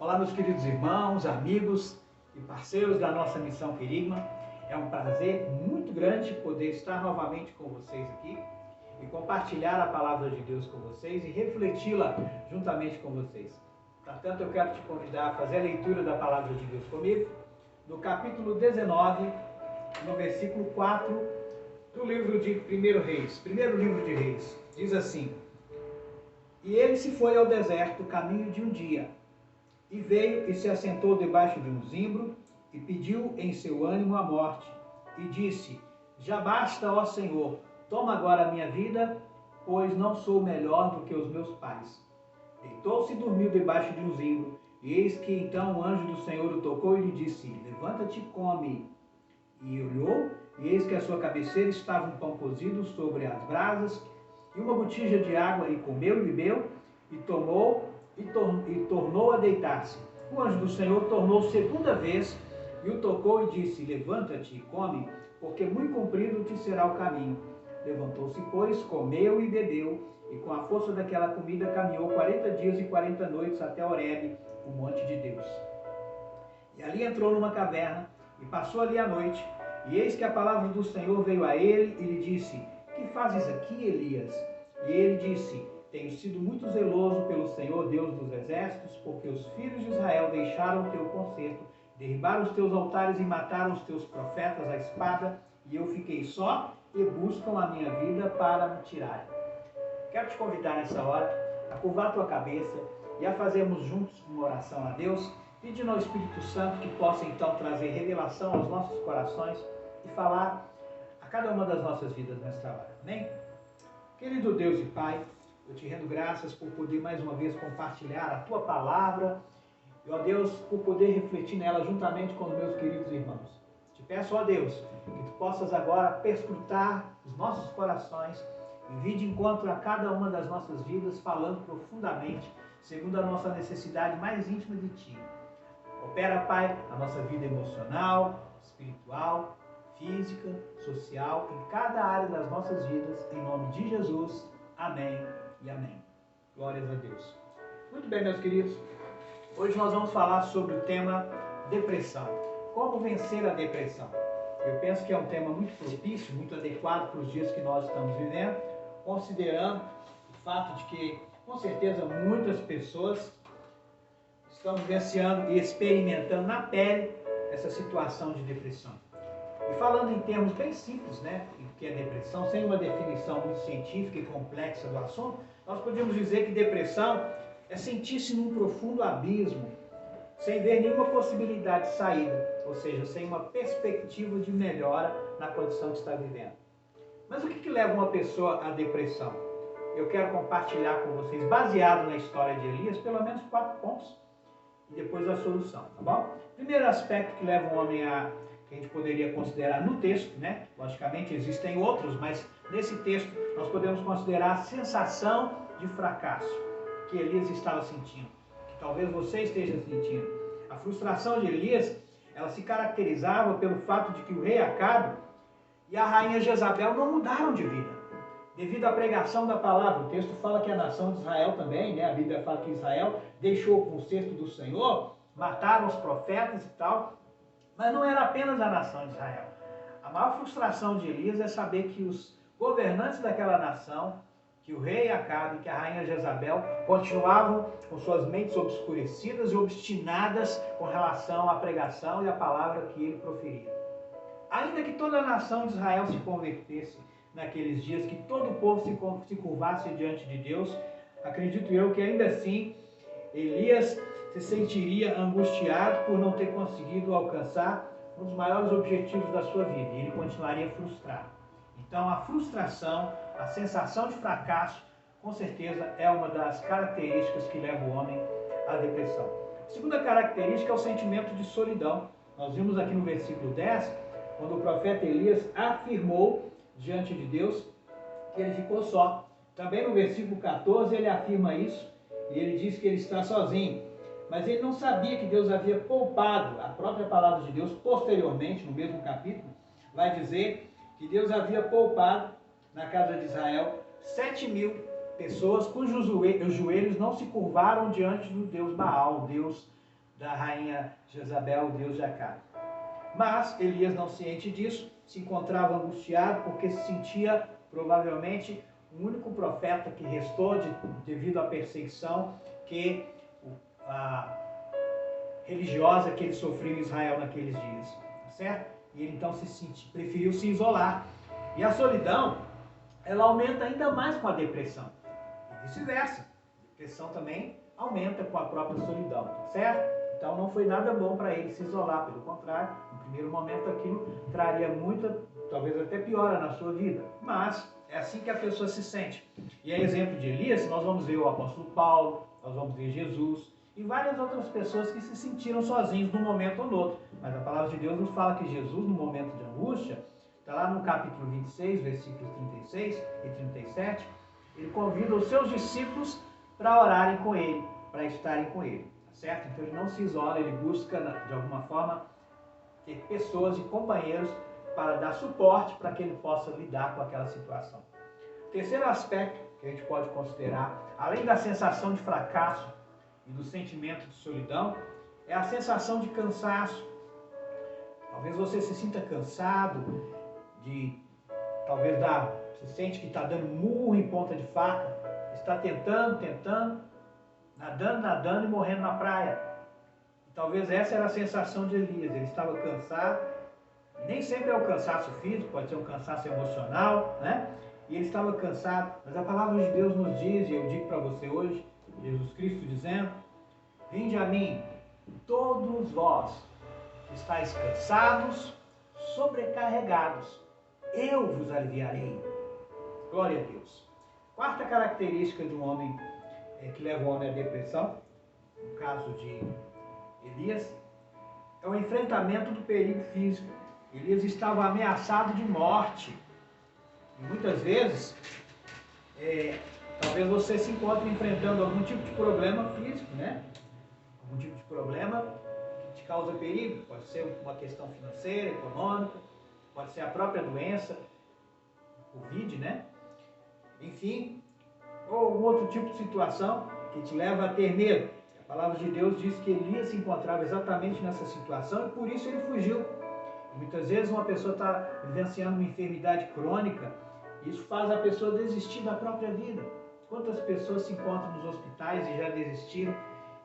Olá, meus queridos irmãos, amigos e parceiros da nossa Missão Querigma. É um prazer muito grande poder estar novamente com vocês aqui e compartilhar a palavra de Deus com vocês e refleti-la juntamente com vocês. Portanto, eu quero te convidar a fazer a leitura da palavra de Deus comigo, no capítulo 19, no versículo 4 do livro de primeiro livro de Reis. Diz assim: E ele se foi ao deserto, caminho de um dia, e veio e se assentou debaixo de um zimbro, e pediu em seu ânimo a morte, e disse: Já basta, ó Senhor, toma agora a minha vida, pois não sou melhor do que os meus pais. Deitou-se e dormiu debaixo de um zimbro, e eis que então o anjo do Senhor o tocou e lhe disse: Levanta-te e come. E olhou, e eis que à sua cabeceira estava um pão cozido sobre as brasas, e uma botija de água, e comeu e bebeu, e tomou, e tornou a deitar-se. O anjo do Senhor tornou segunda vez, e o tocou e disse: Levanta-te e come, porque muito comprido te será o caminho. Levantou-se, pois, comeu e bebeu, e com a força daquela comida caminhou 40 dias e 40 noites até Horebe, o monte de Deus. E ali entrou numa caverna, e passou ali a noite. E eis que a palavra do Senhor veio a ele, e lhe disse: Que fazes aqui, Elias? E ele disse: Tenho sido muito zeloso pelo Senhor Deus dos exércitos, porque os filhos de Israel deixaram o teu concerto, derribaram os teus altares e mataram os teus profetas à espada, e eu fiquei só, e buscam a minha vida para me tirarem. Quero te convidar nessa hora a curvar a tua cabeça e a fazermos juntos uma oração a Deus, pedindo ao Espírito Santo que possa então trazer revelação aos nossos corações e falar a cada uma das nossas vidas nesta hora. Amém? Querido Deus e Pai, eu te rendo graças por poder mais uma vez compartilhar a tua palavra e, ó Deus, por poder refletir nela juntamente com os meus queridos irmãos. Te peço, ó Deus, que tu possas agora perscrutar os nossos corações e vir de encontro a cada uma das nossas vidas, falando profundamente, segundo a nossa necessidade mais íntima de ti. Opera, Pai, a nossa vida emocional, espiritual, física, social, em cada área das nossas vidas, em nome de Jesus. Amém e amém. Glórias a Deus. Muito bem, meus queridos. Hoje nós vamos falar sobre o tema depressão. Como vencer a depressão? Eu penso que é um tema muito propício, muito adequado para os dias que nós estamos vivendo, considerando o fato de que, com certeza, muitas pessoas estão vivenciando e experimentando na pele essa situação de depressão. E falando em termos bem simples, né, o que é depressão, sem uma definição muito científica e complexa do assunto, nós podemos dizer que depressão é sentir-se num profundo abismo, sem ver nenhuma possibilidade de saída, ou seja, sem uma perspectiva de melhora na condição que está vivendo. Mas o que leva uma pessoa à depressão? Eu quero compartilhar com vocês, baseado na história de Elias, pelo menos 4 pontos, e depois a solução, tá bom? Primeiro aspecto que leva um homem a, que a gente poderia considerar no texto, né? Logicamente existem outros, mas nesse texto nós podemos considerar a sensação de fracasso que Elias estava sentindo, que talvez você esteja sentindo. A frustração de Elias, ela se caracterizava pelo fato de que o rei Acabe e a rainha Jezabel não mudaram de vida, devido à pregação da palavra. O texto fala que a nação de Israel também, né? A Bíblia fala que Israel deixou o concerto do Senhor, mataram os profetas e tal, mas não era apenas a nação de Israel. A maior frustração de Elias é saber que os governantes daquela nação, que o rei Acabe e que a rainha Jezabel continuavam com suas mentes obscurecidas e obstinadas com relação à pregação e à palavra que ele proferia. Ainda que toda a nação de Israel se convertesse naqueles dias, que todo o povo se curvasse diante de Deus, acredito eu que ainda assim Elias se sentiria angustiado por não ter conseguido alcançar um dos maiores objetivos da sua vida, e ele continuaria frustrado. Então a frustração, a sensação de fracasso, com certeza é uma das características que leva o homem à depressão. A segunda característica é o sentimento de solidão. Nós vimos aqui no versículo 10, quando o profeta Elias afirmou diante de Deus que ele ficou só. Também no versículo 14 ele afirma isso, e ele diz que ele está sozinho. Mas ele não sabia que Deus havia poupado. A própria palavra de Deus, posteriormente, no mesmo capítulo, vai dizer que Deus havia poupado na casa de Israel 7.000 pessoas cujos joelhos não se curvaram diante do Deus Baal, o Deus da rainha Jezabel, o deus de Acabe. Mas Elias, não ciente disso, se encontrava angustiado porque se sentia provavelmente o único profeta que restou devido à perseguição religiosa que ele sofreu em Israel naqueles dias, tá certo? E ele então preferiu se isolar. E a solidão, ela aumenta ainda mais com a depressão. E vice-versa. A depressão também aumenta com a própria solidão, tá certo? Então não foi nada bom para ele se isolar, pelo contrário, no primeiro momento aquilo traria muita, talvez até piora na sua vida. Mas é assim que a pessoa se sente. E a exemplo de Elias, nós vamos ver o apóstolo Paulo, nós vamos ver Jesus e várias outras pessoas que se sentiram sozinhos num momento ou no outro. Mas a palavra de Deus nos fala que Jesus, no momento de angústia, está lá no capítulo 26, versículos 36 e 37, ele convida os seus discípulos para orarem com ele, para estarem com ele, tá certo? Então ele não se isola, ele busca de alguma forma ter pessoas e companheiros para dar suporte para que ele possa lidar com aquela situação. O terceiro aspecto que a gente pode considerar, além da sensação de fracasso e do sentimento de solidão, é a sensação de cansaço. Talvez você se sinta cansado, você sente que está dando murro em ponta de faca, está tentando, nadando e morrendo na praia. E talvez essa era a sensação de Elias, ele estava cansado, nem sempre é um cansaço físico, pode ser um cansaço emocional, né? E ele estava cansado, mas a palavra de Deus nos diz, e eu digo para você hoje, Jesus Cristo dizendo: vinde a mim, todos vós que estáis cansados, sobrecarregados, eu vos aliviarei. Glória a Deus. Quarta característica de um homem que leva o homem à depressão, no caso de Elias, é o enfrentamento do perigo físico. Elias estava ameaçado de morte. E muitas vezes, talvez você se encontre enfrentando algum tipo de problema físico, né? Algum tipo de problema que te causa perigo. Pode ser uma questão financeira, econômica, pode ser a própria doença, Covid, né? Enfim, ou algum outro tipo de situação que te leva a ter medo. A palavra de Deus diz que Elias se encontrava exatamente nessa situação e por isso ele fugiu. E muitas vezes uma pessoa está vivenciando uma enfermidade crônica, e isso faz a pessoa desistir da própria vida. Quantas pessoas se encontram nos hospitais e já desistiram?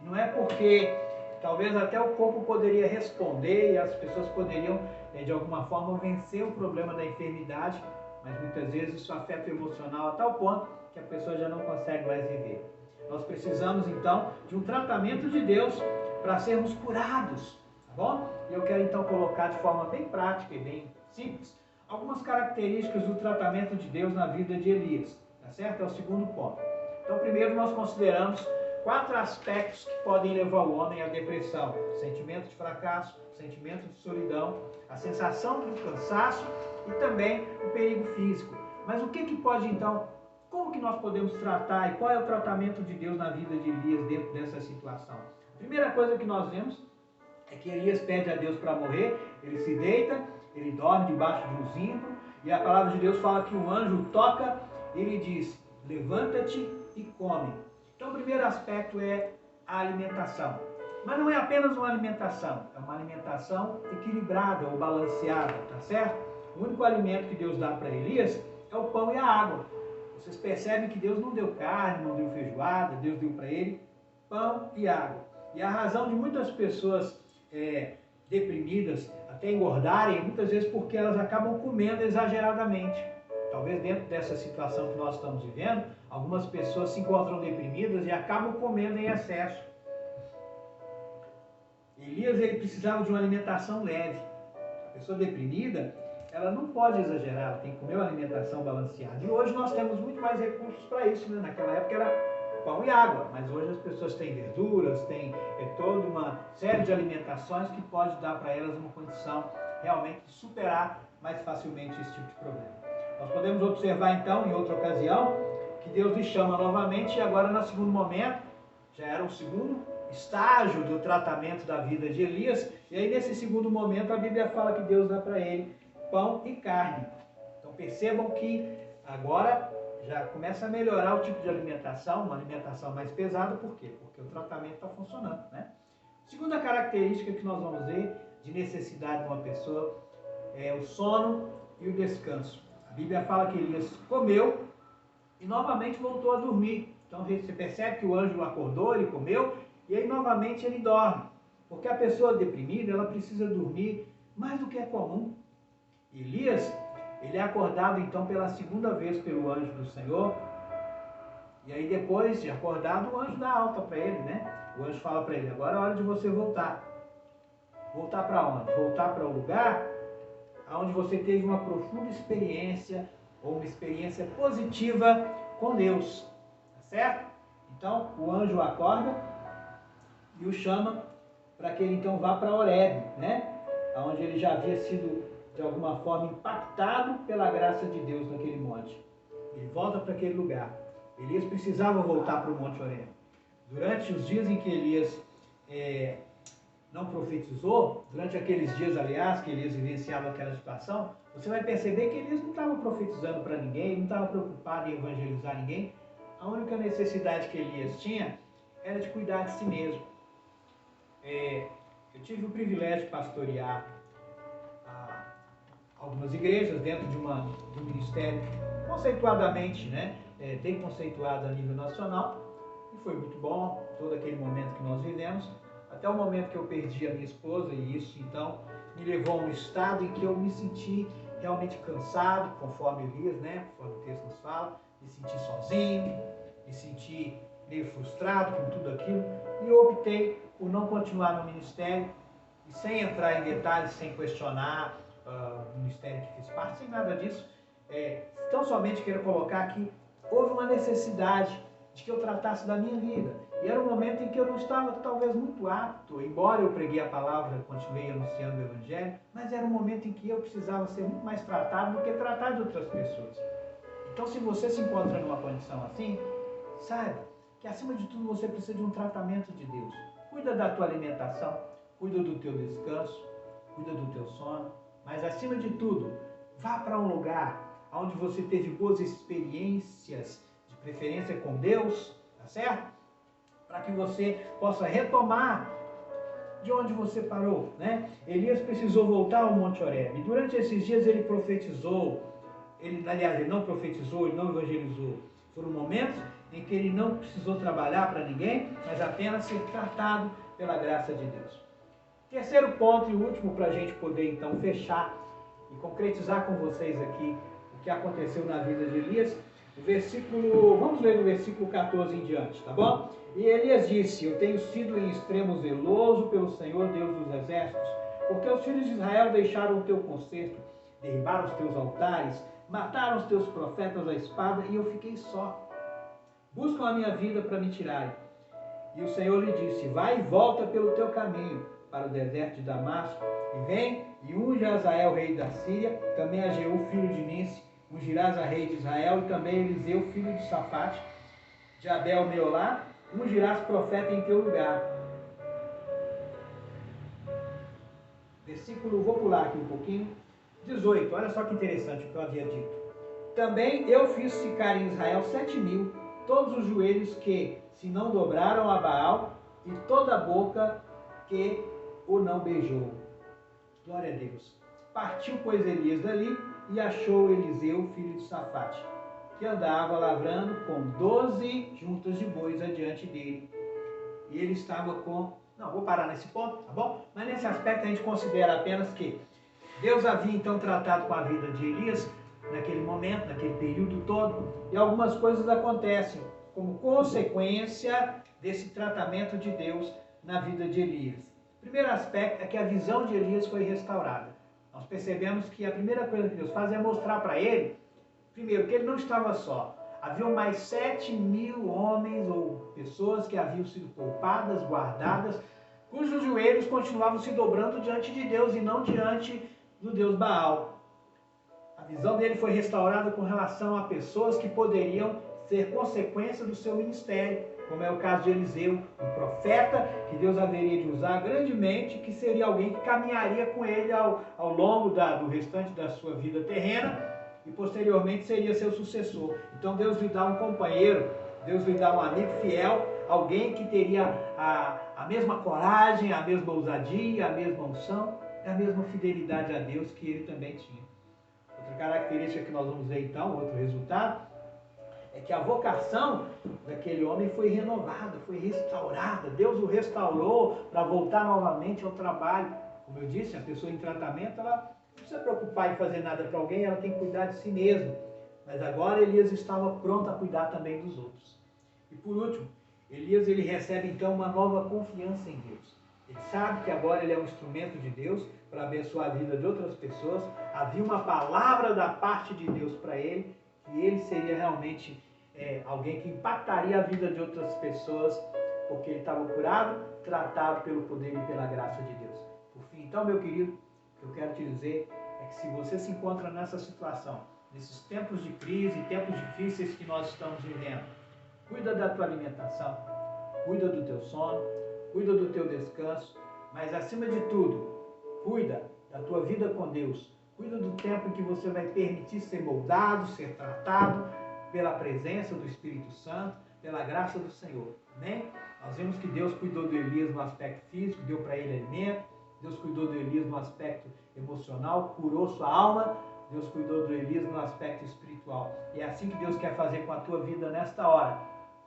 E não é porque talvez até o corpo poderia responder e as pessoas poderiam, de alguma forma, vencer o problema da enfermidade, mas muitas vezes isso afeta o emocional a tal ponto que a pessoa já não consegue mais viver. Nós precisamos, então, de um tratamento de Deus para sermos curados, tá bom? E eu quero, então, colocar de forma bem prática e bem simples algumas características do tratamento de Deus na vida de Elias, tá certo? É o segundo ponto. Então, primeiro nós consideramos 4 aspectos que podem levar o homem à depressão: sentimento de fracasso, sentimento de solidão, a sensação do cansaço e também o perigo físico. Mas o que pode, então, como que nós podemos tratar e qual é o tratamento de Deus na vida de Elias dentro dessa situação? A primeira coisa que nós vemos é que Elias pede a Deus para morrer, ele se deita, ele dorme debaixo de um zimbro, e a palavra de Deus fala que um anjo toca, ele diz: levanta-te e come. Então o primeiro aspecto é a alimentação. Mas não é apenas uma alimentação, é uma alimentação equilibrada ou balanceada, tá certo? O único alimento que Deus dá para Elias é o pão e a água. Vocês percebem que Deus não deu carne, não deu feijoada, Deus deu para ele pão e água. E a razão de muitas pessoas deprimidas até engordarem, muitas vezes porque elas acabam comendo exageradamente. Talvez dentro dessa situação que nós estamos vivendo, algumas pessoas se encontram deprimidas e acabam comendo em excesso. Elias, ele precisava de uma alimentação leve. A pessoa deprimida, ela não pode exagerar, ela tem que comer uma alimentação balanceada. E hoje nós temos muito mais recursos para isso, né? Naquela época era pão e água, mas hoje as pessoas têm verduras, têm toda uma série de alimentações que pode dar para elas uma condição realmente de superar mais facilmente esse tipo de problema. Nós podemos observar então, em outra ocasião, que Deus lhe chama novamente, e agora no segundo momento, já era o segundo estágio do tratamento da vida de Elias, e aí nesse segundo momento a Bíblia fala que Deus dá para ele pão e carne. Então percebam que agora já começa a melhorar o tipo de alimentação, uma alimentação mais pesada. Por quê? Porque o tratamento está funcionando, né? Segunda segunda característica que nós vamos ver de necessidade de uma pessoa é o sono e o descanso. A Bíblia fala que Elias comeu e novamente voltou a dormir. Então você percebe que o anjo acordou, ele comeu e aí novamente ele dorme. Porque a pessoa deprimida, ela precisa dormir mais do que é comum. Elias, ele é acordado então pela segunda vez pelo anjo do Senhor. E aí depois de acordado, o anjo dá alta para ele, né? O anjo fala para ele, agora é hora de você voltar. Voltar para onde? Voltar para o lugar onde você teve uma profunda experiência, ou uma experiência positiva com Deus. Tá certo? Então, o anjo acorda e o chama para que ele então vá para Horebe, né? Onde ele já havia sido, de alguma forma, impactado pela graça de Deus naquele monte. Ele volta para aquele lugar. Elias precisava voltar para o Monte Horebe. Durante os dias em que Elias não profetizou, durante aqueles dias, aliás, que Elias vivenciava aquela situação, você vai perceber que Elias não estava profetizando para ninguém, não estava preocupado em evangelizar ninguém. A única necessidade que Elias tinha era de cuidar de si mesmo. Eu tive o privilégio de pastorear algumas igrejas dentro de um ministério conceituadamente, né, bem conceituado a nível nacional, e foi muito bom todo aquele momento que nós vivemos, até o momento que eu perdi a minha esposa, e isso então me levou a um estado em que eu me senti realmente cansado, conforme Elias, né, conforme o texto nos fala, me senti sozinho, me senti meio frustrado com tudo aquilo, e eu optei por não continuar no ministério, e sem entrar em detalhes, sem questionar o ministério que fiz parte, sem nada disso, tão somente quero colocar que houve uma necessidade de que eu tratasse da minha vida. E era um momento em que eu não estava talvez muito apto, embora eu preguei a palavra, continuei anunciando o Evangelho, mas era um momento em que eu precisava ser muito mais tratado do que tratar de outras pessoas. Então, se você se encontra numa condição assim, saiba que acima de tudo você precisa de um tratamento de Deus. Cuida da tua alimentação, cuida do teu descanso, cuida do teu sono, mas acima de tudo, vá para um lugar onde você teve boas experiências, de preferência com Deus, tá certo? Para que você possa retomar de onde você parou, né? Elias precisou voltar ao Monte Horebe. E durante esses dias ele profetizou, ele não profetizou, ele não evangelizou. Foram momentos em que ele não precisou trabalhar para ninguém, mas apenas ser tratado pela graça de Deus. Terceiro ponto e último para a gente poder então fechar e concretizar com vocês aqui o que aconteceu na vida de Elias. Vamos ler do versículo 14 em diante, tá bom? E Elias disse, eu tenho sido em extremo zeloso pelo Senhor Deus dos exércitos, porque os filhos de Israel deixaram o teu concerto, derribaram os teus altares, mataram os teus profetas à espada e eu fiquei só. Buscam a minha vida para me tirarem. E o Senhor lhe disse, vai e volta pelo teu caminho para o deserto de Damasco, e vem e unge a Hazael, rei da Síria, também a Jeú, filho de Ninsi, ungirás a rei de Israel, e também Eliseu, filho de Safate, de Abel Meolá, ungirás profeta em teu lugar. Versículo, vou pular aqui um pouquinho, 18, olha só que interessante o que eu havia dito. Também eu fiz ficar em Israel 7.000, todos os joelhos que se não dobraram a Baal, e toda a boca que o não beijou. Glória a Deus. Partiu, pois, Elias dali, e achou Eliseu, filho de Safate, que andava lavrando com 12 juntas de bois adiante dele. E ele estava com... Não, vou parar nesse ponto, tá bom? Mas nesse aspecto a gente considera apenas que Deus havia então tratado com a vida de Elias, naquele momento, naquele período todo, e algumas coisas acontecem como consequência desse tratamento de Deus na vida de Elias. O primeiro aspecto é que a visão de Elias foi restaurada. Nós percebemos que a primeira coisa que Deus faz é mostrar para ele, primeiro, que ele não estava só. Haviam mais 7.000 homens ou pessoas que haviam sido poupadas, guardadas, cujos joelhos continuavam se dobrando diante de Deus e não diante do Deus Baal. A visão dele foi restaurada com relação a pessoas que poderiam ser consequência do seu ministério, como é o caso de Eliseu, um profeta que Deus haveria de usar grandemente, que seria alguém que caminharia com ele ao longo do restante da sua vida terrena e posteriormente seria seu sucessor. Então Deus lhe dá um companheiro, Deus lhe dá um amigo fiel, alguém que teria a mesma coragem, a mesma ousadia, a mesma unção e a mesma fidelidade a Deus que ele também tinha. Outra característica que nós vamos ver então, outro resultado, é que a vocação daquele homem foi renovada, foi restaurada. Deus o restaurou para voltar novamente ao trabalho. Como eu disse, a pessoa em tratamento, ela não precisa preocupar em fazer nada para alguém, ela tem que cuidar de si mesma. Mas agora Elias estava pronto a cuidar também dos outros. E por último, Elias ele recebe então uma nova confiança em Deus. Ele sabe que agora ele é um instrumento de Deus para abençoar a vida de outras pessoas. Havia uma palavra da parte de Deus para ele, que ele seria realmente alguém que impactaria a vida de outras pessoas, porque ele estava curado, tratado pelo poder e pela graça de Deus. Por fim, então, meu querido, o que eu quero te dizer é que se você se encontra nessa situação, nesses tempos de crise, tempos difíceis que nós estamos vivendo, cuida da tua alimentação, cuida do teu sono, cuida do teu descanso, mas acima de tudo, cuida da tua vida com Deus, cuida do tempo em que você vai permitir ser moldado, ser tratado pela presença do Espírito Santo, pela graça do Senhor. Amém? Nós vemos que Deus cuidou do Elias no aspecto físico, deu para ele alimento, Deus cuidou do Elias no aspecto emocional, curou sua alma, Deus cuidou do Elias no aspecto espiritual. E é assim que Deus quer fazer com a tua vida nesta hora.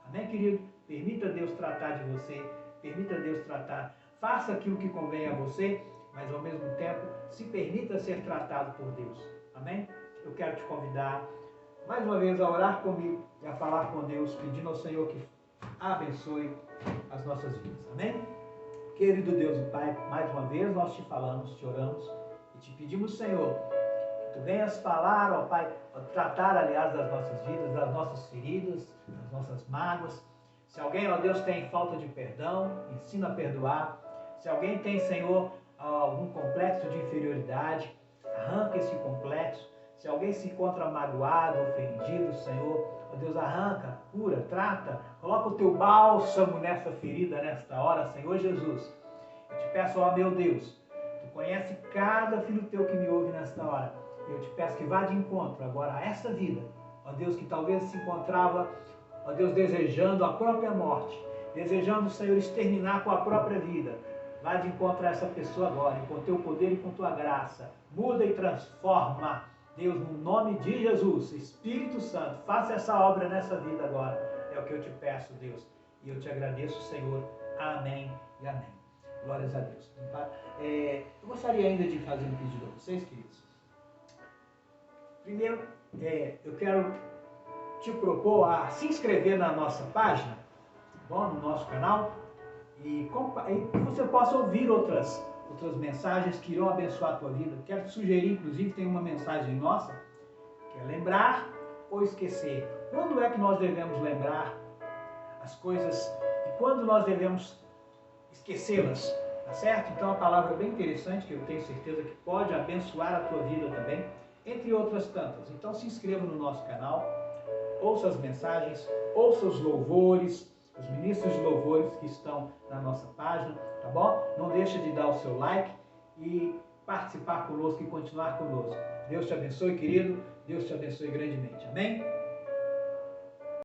Amém, querido? Permita Deus tratar de você, permita Deus tratar, faça aquilo que convém a você, mas ao mesmo tempo se permita ser tratado por Deus. Amém? Eu quero te convidar mais uma vez a orar comigo e a falar com Deus, pedindo ao Senhor que abençoe as nossas vidas. Amém? Querido Deus e Pai, mais uma vez nós te falamos, te oramos e te pedimos, Senhor, que Tu venhas falar, ó Pai, tratar, aliás, das nossas vidas, das nossas feridas, das nossas mágoas. Se alguém, ó Deus, tem falta de perdão, ensina a perdoar. Se alguém tem, Senhor, algum complexo de inferioridade, arranca esse complexo. Se alguém se encontra magoado, ofendido, Senhor, ó Deus, arranca, cura, trata, coloca o Teu bálsamo nessa ferida, nesta hora, Senhor Jesus. Eu te peço, ó meu Deus, Tu conhece cada filho Teu que me ouve nesta hora. Eu te peço que vá de encontro agora a essa vida, ó Deus, que talvez se encontrava, ó Deus, desejando a própria morte, desejando, Senhor, exterminar com a própria vida. Vá de encontro a essa pessoa agora, com Teu poder e com Tua graça. Muda e transforma. Deus, no nome de Jesus, Espírito Santo, faça essa obra nessa vida agora. É o que eu te peço, Deus. E eu te agradeço, Senhor. Amém e amém. Glórias a Deus. Eu gostaria ainda de fazer um pedido a vocês, queridos. Primeiro, eu quero te propor a se inscrever na nossa página, bom, no nosso canal, e que você possa ouvir outras mensagens que irão abençoar a tua vida. Quero te sugerir, inclusive, tem uma mensagem nossa, que é lembrar ou esquecer. Quando é que nós devemos lembrar as coisas e quando nós devemos esquecê-las, tá certo? Então a palavra é bem interessante, que eu tenho certeza que pode abençoar a tua vida também, entre outras tantas. Então se inscreva no nosso canal, ouça as mensagens, ouça os louvores, os ministros de louvores que estão na nossa página, tá bom? Não deixe de dar o seu like e participar conosco e continuar conosco. Deus te abençoe, querido. Deus te abençoe grandemente. Amém?